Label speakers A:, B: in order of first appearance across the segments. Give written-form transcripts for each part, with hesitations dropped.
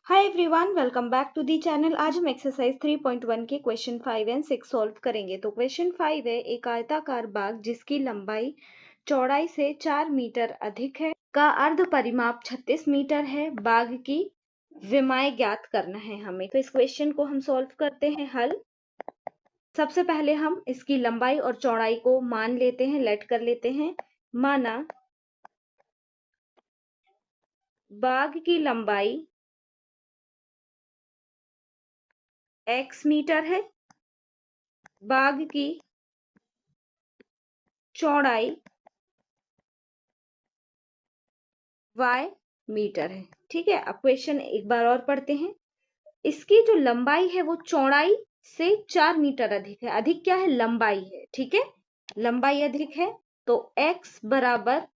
A: Hi everyone, welcome back to the channel. आज हम exercise 3.1 के क्वेश्चन 5 एंड 6 सॉल्व करेंगे। तो क्वेश्चन 5 है, एक आयताकार बाग जिसकी लंबाई चौड़ाई से 4 मीटर अधिक है का अर्ध परिमाप 36 मीटर है। बाग की विमाएं ज्ञात करना है हमें। तो इस क्वेश्चन को हम सॉल्व करते हैं हल। सबसे पहले हम इसकी लंबाई और चौड़ाई को मान लेते हैं, लेट कर लेते हैं। माना बाग की लंबाई x मीटर है, बाग की चौड़ाई y मीटर है। ठीक है, अब क्वेश्चन एक बार और पढ़ते हैं। इसकी जो लंबाई है वो चौड़ाई से 4 मीटर अधिक है। अधिक क्या है? लंबाई है। ठीक है, लंबाई अधिक है तो x बराबर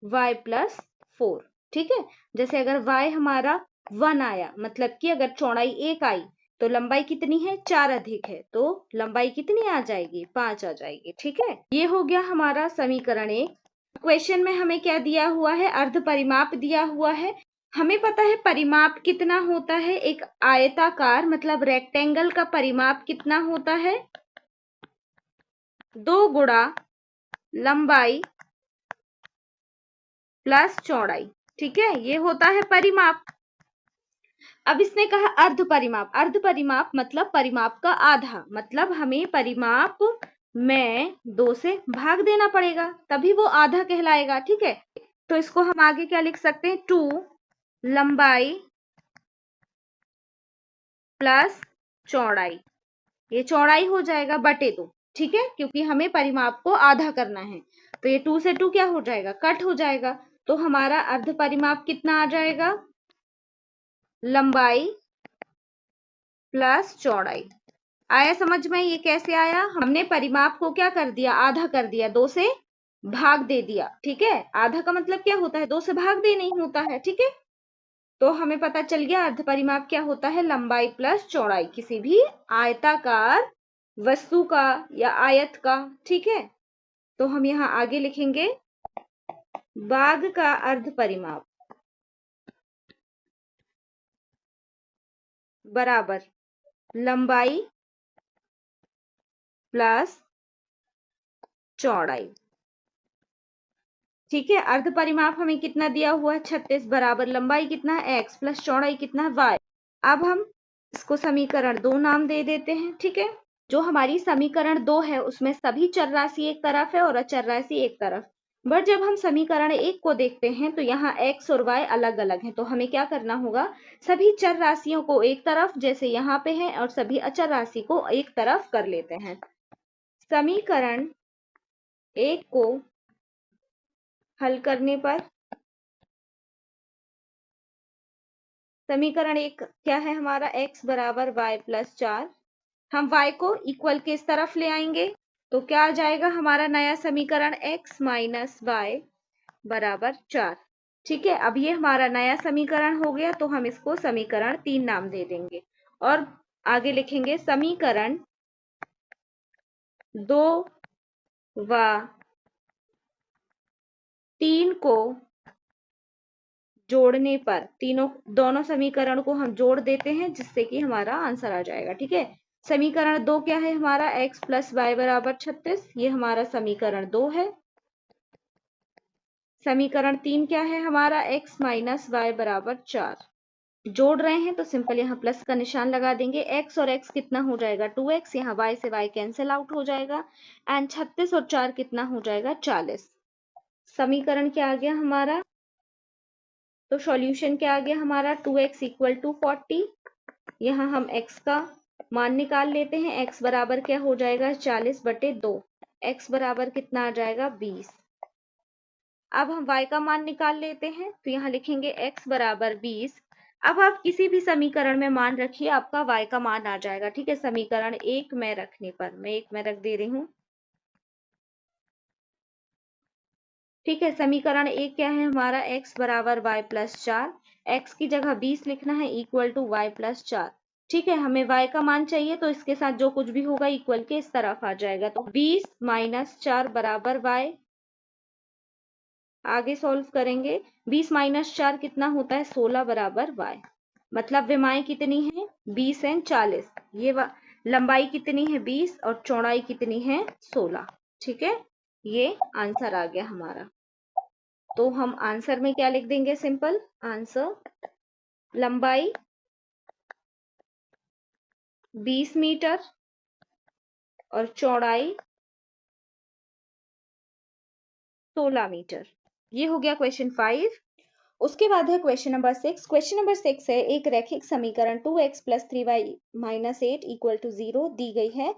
A: y प्लस 4। ठीक है, जैसे अगर y हमारा 1 आया, मतलब कि अगर चौड़ाई 1 आई तो लंबाई कितनी है? 4 अधिक है तो लंबाई कितनी आ जाएगी? 5 आ जाएगी। ठीक है, ये हो गया हमारा समीकरण 1। क्वेश्चन में हमें क्या दिया हुआ है? अर्ध परिमाप दिया हुआ है। हमें पता है परिमाप कितना होता है। एक आयताकार मतलब रेक्टेंगल का परिमाप कितना होता है? 2 गुणा लंबाई प्लस चौड़ाई। ठीक है, ये होता है परिमाप। अब इसने कहा अर्ध परिमाप। अर्ध परिमाप मतलब परिमाप का आधा, मतलब हमें परिमाप में 2 से भाग देना पड़ेगा तभी वो आधा कहलाएगा। ठीक है, तो इसको हम आगे क्या लिख सकते हैं? 2 लंबाई प्लस चौड़ाई। ये चौड़ाई हो जाएगा बटे 2। ठीक है, क्योंकि हमें परिमाप को आधा करना है तो ये 2 से 2 क्या हो जाएगा? कट हो जाएगा। तो हमारा अर्ध परिमाप कितना आ जाएगा? लंबाई प्लस चौड़ाई। आया समझ में? ये कैसे आया? हमने परिमाप को क्या कर दिया? आधा कर दिया, 2 से भाग दे दिया। ठीक है, आधा का मतलब क्या होता है? 2 से भाग दे नहीं होता है। ठीक है, तो हमें पता चल गया अर्ध परिमाप क्या होता है? लंबाई प्लस चौड़ाई किसी भी आयताकार वस्तु का या आयत का। ठीक है, तो हम यहां आगे लिखेंगे बाग का अर्ध परिमाप बराबर लंबाई प्लस चौड़ाई। ठीक है, अर्ध परिमाप हमें कितना दिया हुआ है? 36 बराबर लंबाई कितना है? x प्लस चौड़ाई कितना है? y। अब हम इसको समीकरण 2 नाम दे देते हैं। ठीक है, जो हमारी समीकरण 2 है उसमें सभी चर राशि एक तरफ है और अचर राशि एक तरफ। बट जब हम समीकरण 1 को देखते हैं तो यहाँ x और y अलग अलग हैं, तो हमें क्या करना होगा? सभी चर राशियों को एक तरफ जैसे यहाँ पे है और सभी अचर राशि को एक तरफ कर लेते हैं। समीकरण 1 को हल करने पर समीकरण 1 क्या है हमारा? x बराबर y प्लस 4। हम y को इक्वल के इस तरफ ले आएंगे तो क्या आ जाएगा हमारा नया समीकरण? x माइनस वाई बराबर 4। ठीक है, अब ये हमारा नया समीकरण हो गया तो हम इसको समीकरण 3 नाम दे देंगे और आगे लिखेंगे समीकरण 2 व 3 को जोड़ने पर दोनों समीकरण को हम जोड़ देते हैं जिससे कि हमारा आंसर आ जाएगा। ठीक है, समीकरण 2 क्या है हमारा? x प्लस वाई बराबर 36। ये हमारा समीकरण 2 है। समीकरण 3 क्या है हमारा? x माइनस वाई बराबर 4। जोड़ रहे हैं तो सिंपल यहाँ प्लस का निशान लगा देंगे। x और x कितना हो जाएगा? 2x। यहाँ y से y कैंसिल आउट हो जाएगा एंड 36 और 4 कितना हो जाएगा? 40। समीकरण क्या आ गया हमारा? तो सॉल्यूशन क्या आ गया हमारा? 2x equal to 40। यहाँ हम x का मान निकाल लेते हैं। x बराबर क्या हो जाएगा? 40 बटे 2। x बराबर कितना आ जाएगा? 20। अब हम y का मान निकाल लेते हैं तो यहाँ लिखेंगे x बराबर 20। अब आप किसी भी समीकरण में मान रखिए, आपका y का मान आ जाएगा। ठीक है, समीकरण 1 में रखने पर मैं 1 में रख दे रही हूँ। ठीक है, समीकरण 1 क्या है हमारा? x बराबर y प्लस 4। x की जगह 20 लिखना है इक्वल टू y प्लस 4। ठीक है, हमें y का मान चाहिए तो इसके साथ जो कुछ भी होगा इक्वल के इस तरफ आ जाएगा। तो 20 माइनस 4 बराबर y। आगे सॉल्व करेंगे। 20 माइनस 4 कितना होता है? 16 बराबर y। मतलब विमाएं कितनी है 20 एंड 40, ये लंबाई कितनी है 20 और चौड़ाई कितनी है 16। ठीक है, ये आंसर आ गया हमारा। तो हम आंसर में क्या लिख देंगे, सिंपल आंसर लंबाई 20 मीटर और चौड़ाई 16 मीटर। ये हो गया क्वेश्चन 5। उसके बाद है क्वेश्चन नंबर 6। क्वेश्चन नंबर 6 है एक रैखिक समीकरण 2x + 3y - 8 = 0 दी गई है।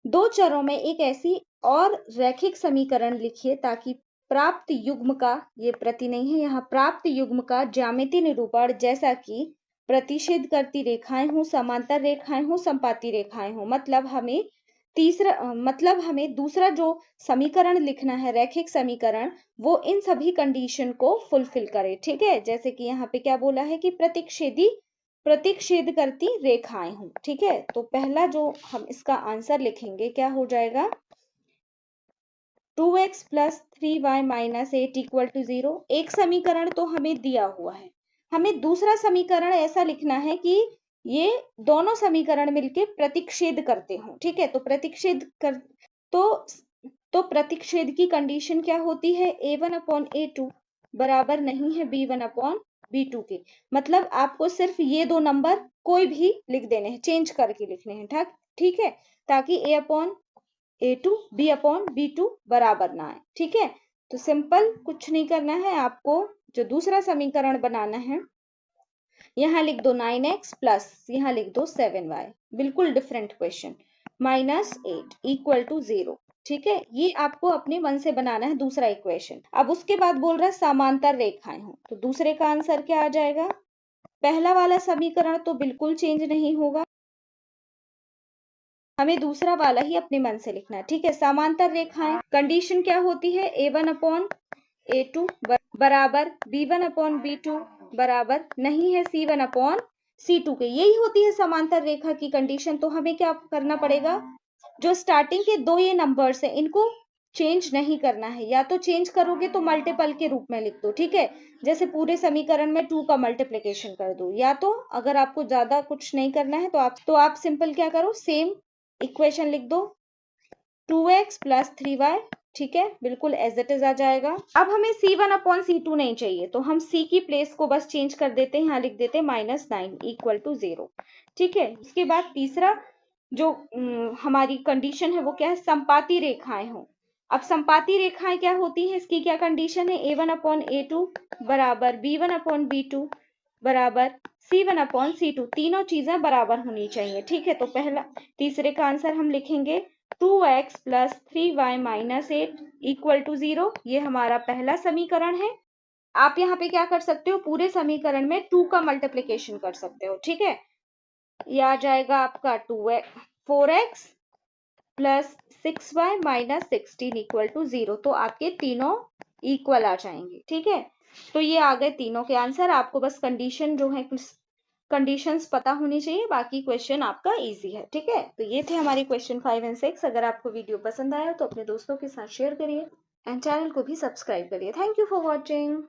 A: दो चरों में एक ऐसी और रैखिक समीकरण लिखिए ताकि प्राप्त युग्म का, ये प्रति नहीं है यहाँ, प्राप्त युग्म का ज्यामितीय निरूपण जैसा कि प्रतिच्छेद करती रेखाएं हो, समांतर रेखाएं हो, संपाती रेखाएं हो। मतलब हमें दूसरा जो समीकरण लिखना है रैखिक समीकरण, वो इन सभी कंडीशन को फुलफिल करे। ठीक है, जैसे कि यहाँ पे क्या बोला है कि प्रतिच्छेद करती रेखाएं हो। ठीक है, तो पहला जो हम इसका आंसर लिखेंगे क्या हो जाएगा, 2x + 3y - 8 = 0। एक समीकरण तो हमें दिया हुआ है, हमें दूसरा समीकरण ऐसा लिखना है कि ये दोनों समीकरण मिलके प्रतिच्छेद करते हो। ठीक है, तो प्रतिच्छेद की कंडीशन क्या होती है, a1/a2 बराबर नहीं है b1/b2 के। मतलब आपको सिर्फ ये दो नंबर कोई भी लिख देने हैं, चेंज करके लिखने हैं। ठीक है, ताकि a/a2 b/b2 बराबर ना आए। ठीक है, तो सिंपल कुछ नहीं करना है, आपको जो दूसरा समीकरण बनाना है, यहाँ लिख दो 9x प्लस यहाँ लिख दो 7y, बिल्कुल डिफरेंट क्वेश्चन, -8 = 0। ठीक है, ये आपको अपने मन से बनाना है दूसरा इक्वेशन। अब उसके बाद बोल रहा है समांतर रेखाएं हो, तो दूसरे का आंसर क्या आ जाएगा, पहला वाला समीकरण तो बिल्कुल चेंज नहीं होगा, हमें दूसरा वाला ही अपने मन से लिखना है। ठीक है, समांतर रेखाएं कंडीशन क्या होती है, a1/a2 बराबर b1/b2 बराबर नहीं है c1/c2 के। यही होती है समांतर रेखा की कंडीशन। तो हमें क्या करना पड़ेगा, जो स्टार्टिंग के दो ये नंबर्स है इनको चेंज नहीं करना है, या तो चेंज करोगे तो मल्टीपल के रूप में लिख दो। ठीक है, जैसे पूरे समीकरण में 2 का मल्टीप्लिकेशन कर दो, या तो अगर आपको ज्यादा कुछ नहीं करना है तो आप सिंपल क्या करो, सेम इक्वेशन लिख दो 2x + 3y। ठीक है, बिल्कुल एज इट इज आ जाएगा। अब हमें c1/c2 नहीं चाहिए, तो हम c की प्लेस को बस चेंज कर देते हैं, यहाँ लिख देते हैं -9 = 0। ठीक है, इसके बाद तीसरा जो हमारी कंडीशन है वो क्या है, संपाती रेखाएं हो। अब संपाती रेखाएं क्या होती हैं, इसकी क्या कंडीशन है, a1/a2 बराबर b1/b2 बराबर c1/c2, तीनों चीजें बराबर होनी चाहिए। ठीक है, तो पहला तीसरे का आंसर हम लिखेंगे 2x + 3y - 8 = 0। ये हमारा पहला समीकरण है। आप यहाँ पे क्या कर सकते हो, पूरे समीकरण में 2 का मल्टीप्लिकेशन कर सकते हो। ठीक है, ये आ जाएगा आपका 4x + 6y - 16 = 0। तो आपके तीनों इक्वल आ जाएंगे। ठीक है, तो ये आ गए तीनों के आंसर। आपको बस कंडीशन जो है कंडीशंस पता होनी चाहिए, बाकी क्वेश्चन आपका इजी है। ठीक है, तो ये थे हमारे क्वेश्चन 5 और 6। अगर आपको वीडियो पसंद आया तो अपने दोस्तों के साथ शेयर करिए एंड चैनल को भी सब्सक्राइब करिए। Thank you for watching.